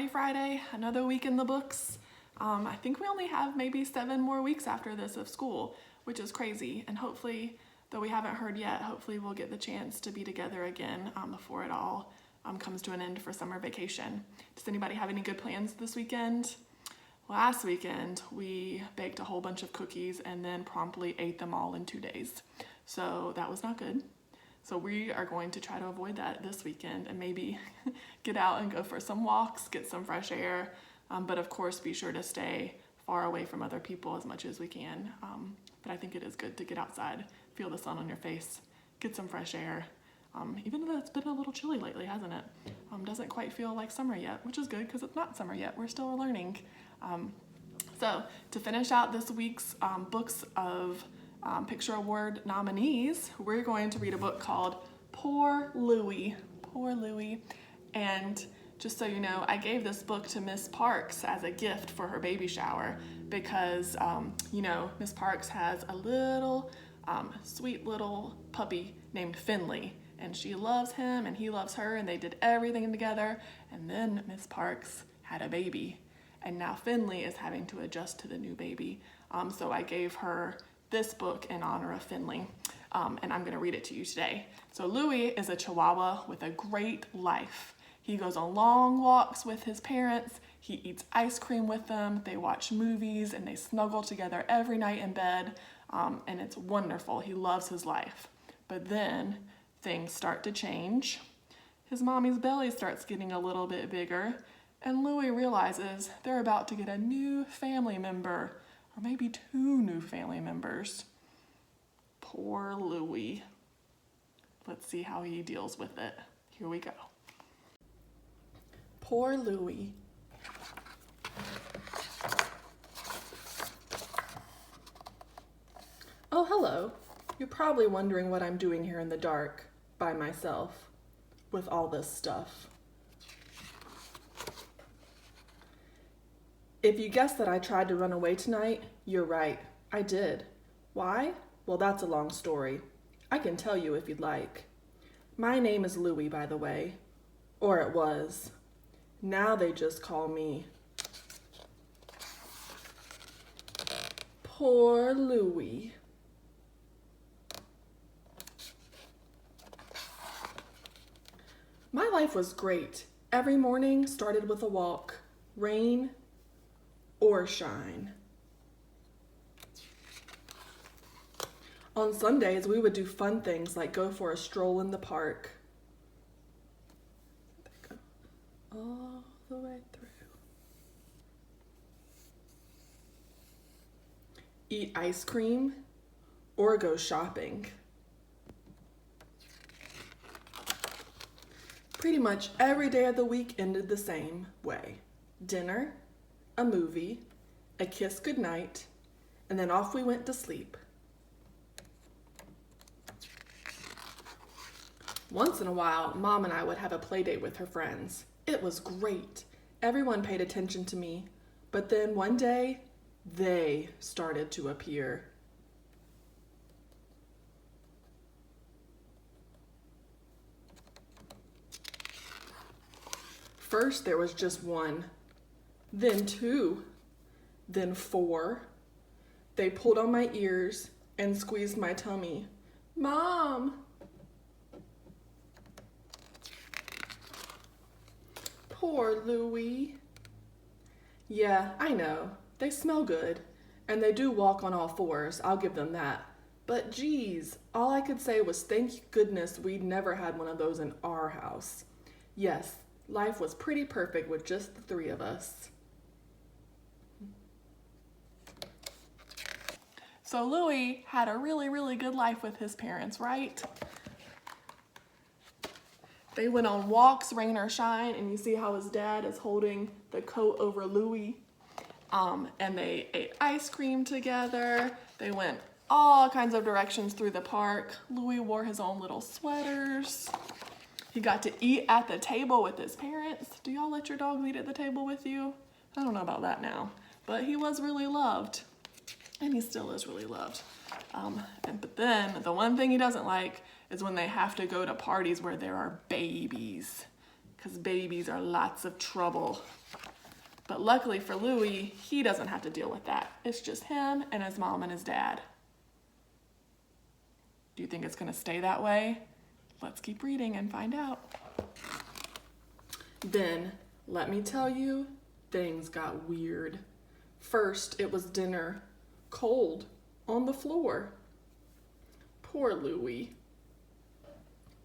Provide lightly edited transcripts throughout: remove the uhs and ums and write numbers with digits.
already Friday, another week in the books. I think we only have maybe 7 more weeks after this of school, which is crazy. And hopefully, though we haven't heard yet, hopefully we'll get the chance to be together again before it all comes to an end for summer vacation. Does anybody have any good plans this weekend? Last weekend, we baked a whole bunch of cookies and then promptly ate them all in 2 days. So that was not good. So we are going to try to avoid that this weekend and maybe get out and go for some walks, get some fresh air, but of course be sure to stay far away from other people as much as we can. But I think it is good to get outside, feel the sun on your face, get some fresh air. Even though it's been a little chilly lately, hasn't it? Doesn't quite feel like summer yet, which is good because it's not summer yet. We're still learning. So to finish out this week's books of Picture Award nominees, we're going to read a book called Poor Louie. Poor Louie. And just so you know, I gave this book to Miss Parks as a gift for her baby shower because, Miss Parks has a little sweet little puppy named Finley. And she loves him and he loves her and they did everything together. And then Miss Parks had a baby. And now Finley is having to adjust to the new baby. So I gave her this book in honor of Finley, and I'm gonna read it to you today. So Louie is a Chihuahua with a great life. He goes on long walks with his parents, he eats ice cream with them, they watch movies, and they snuggle together every night in bed, and it's wonderful. He loves his life. But then things start to change. His mommy's belly starts getting a little bit bigger, and Louie realizes they're about to get a new family member, or maybe 2 new family members. Poor Louie. Let's see how he deals with it. Here we go. Poor Louie. Oh, hello. You're probably wondering what I'm doing here in the dark, by myself, with all this stuff. If you guessed that I tried to run away tonight, you're right. I did. Why? Well, that's a long story. I can tell you if you'd like. My name is Louie, by the way. Or it was. Now they just call me Poor Louie. My life was great. Every morning started with a walk. Rain or shine. On Sundays, we would do fun things like go for a stroll in the park. All the way through. Eat ice cream or go shopping. Pretty much every day of the week ended the same way. Dinner, a movie, a kiss goodnight, and then off we went to sleep. Once in a while, Mom and I would have a play date with her friends. It was great. Everyone paid attention to me, but then one day, they started to appear. First, there was just 1. Then 2, then 4. They pulled on my ears and squeezed my tummy. Mom! Poor Louie. Yeah, I know. They smell good. And they do walk on all 4s, I'll give them that. But geez, all I could say was thank goodness we'd never had one of those in our house. Yes, life was pretty perfect with just the 3 of us. So Louie had a really, really good life with his parents, right? They went on walks, rain or shine, and you see how his dad is holding the coat over Louie. And they ate ice cream together. They went all kinds of directions through the park. Louie wore his own little sweaters. He got to eat at the table with his parents. Do y'all let your dogs eat at the table with you? I don't know about that now, but he was really loved. And he still is really loved. But then the one thing he doesn't like is when they have to go to parties where there are babies. because babies are lots of trouble. But luckily for Louie, he doesn't have to deal with that. It's just him and his mom and his dad. Do you think it's going to stay that way? Let's keep reading and find out. Then, let me tell you, things got weird. First, it was dinner, cold, on the floor. Poor Louie.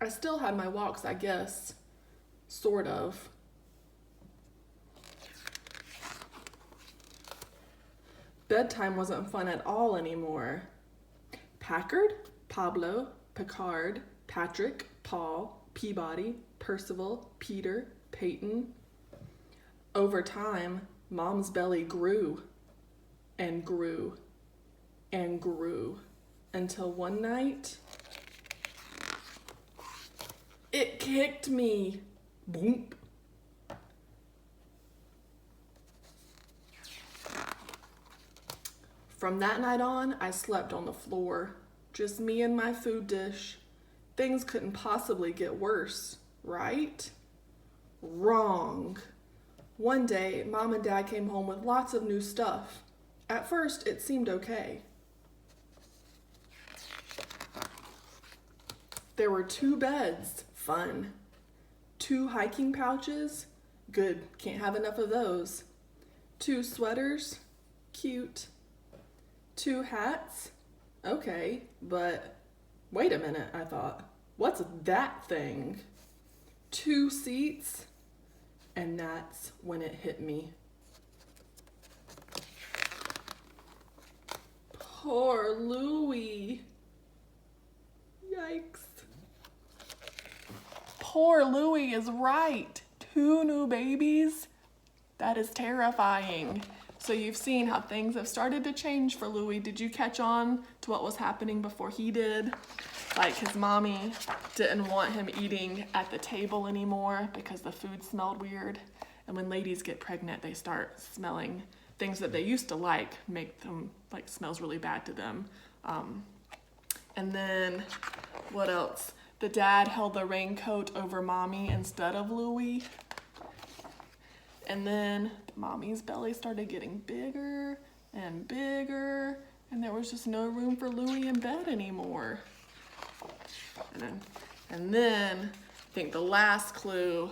I still had my walks, I guess. Sort of. Bedtime wasn't fun at all anymore. Packard, Pablo, Picard, Patrick, Paul, Peabody, Percival, Peter, Peyton. Over time, Mom's belly grew and grew and grew until one night, it kicked me. Boom. From that night on, I slept on the floor. Just me and my food dish. Things couldn't possibly get worse, right? Wrong. One day, Mom and Dad came home with lots of new stuff. At first, it seemed okay. There were 2 beds, fun. 2 hiking pouches, good, can't have enough of those. 2 sweaters, cute. 2 hats, okay, but wait a minute, I thought. What's that thing? 2 seats, and that's when it hit me. Poor Louie. Yikes. Poor Louie is right. 2 new babies? That is terrifying. So you've seen how things have started to change for Louie. Did you catch on to what was happening before he did? Like his mommy didn't want him eating at the table anymore because the food smelled weird. And when ladies get pregnant, they start smelling things that they used to like, make them, like, smells really bad to them. And then, what else? The dad held the raincoat over Mommy instead of Louie. And then Mommy's belly started getting bigger and bigger, and there was just no room for Louie in bed anymore. And then I think the last clue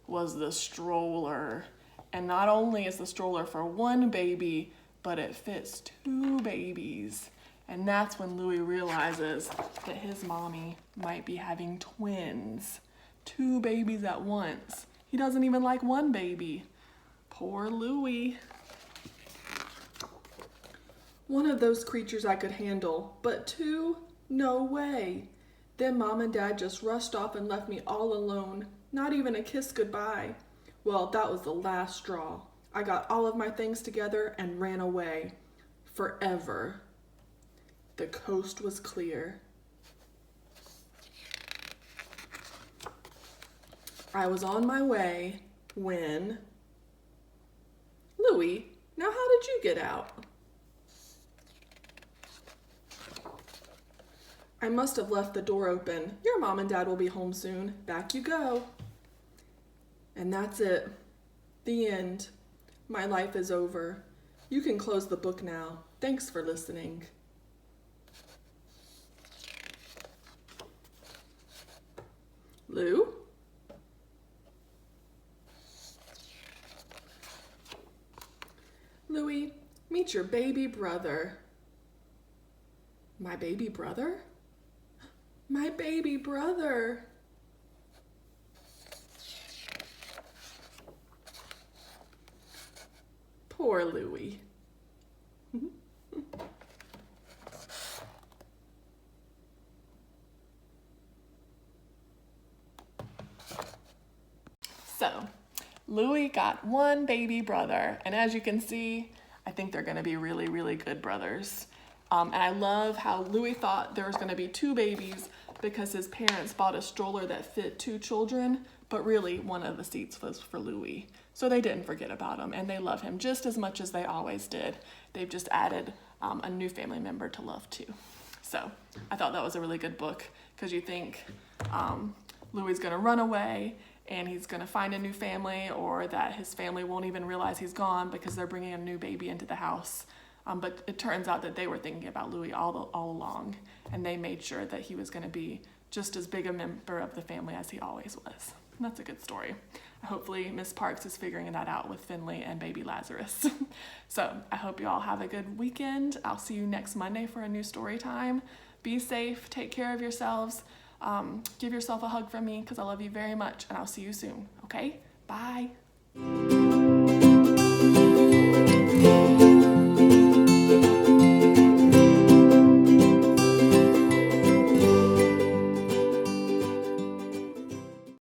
was the stroller. And not only is the stroller for 1 baby, but it fits 2 babies. And that's when Louie realizes that his mommy might be having twins. 2 babies at once. He doesn't even like 1 baby. Poor Louie. One of those creatures I could handle, but 2? No way. Then Mom and Dad just rushed off and left me all alone. Not even a kiss goodbye. Well, that was the last straw. I got all of my things together and ran away. Forever. The coast was clear. I was on my way when... Louie, now how did you get out? I must have left the door open. Your Mom and Dad will be home soon. Back you go. And that's it. The end. My life is over. You can close the book now. Thanks for listening. Lou? Louie, meet your baby brother. My baby brother? My baby brother. Poor Louie. So, Louie got 1 baby brother, and as you can see, I think they're gonna be really, really good brothers. And I love how Louie thought there was gonna be 2 babies because his parents bought a stroller that fit 2 children, but really one of the seats was for Louie. So they didn't forget about him, and they love him just as much as they always did. They've just added a new family member to love too. So I thought that was a really good book because you think Louie's gonna run away and he's going to find a new family, or that his family won't even realize he's gone because they're bringing a new baby into the house. But it turns out that they were thinking about Louie all along, and they made sure that he was going to be just as big a member of the family as he always was. And that's a good story. Hopefully Miss Parks is figuring that out with Finley and baby Lazarus. So I hope you all have a good weekend. I'll see you next Monday for a new story time. Be safe, take care of yourselves. Give yourself a hug from me because I love you very much, and I'll see you soon. Okay? Bye.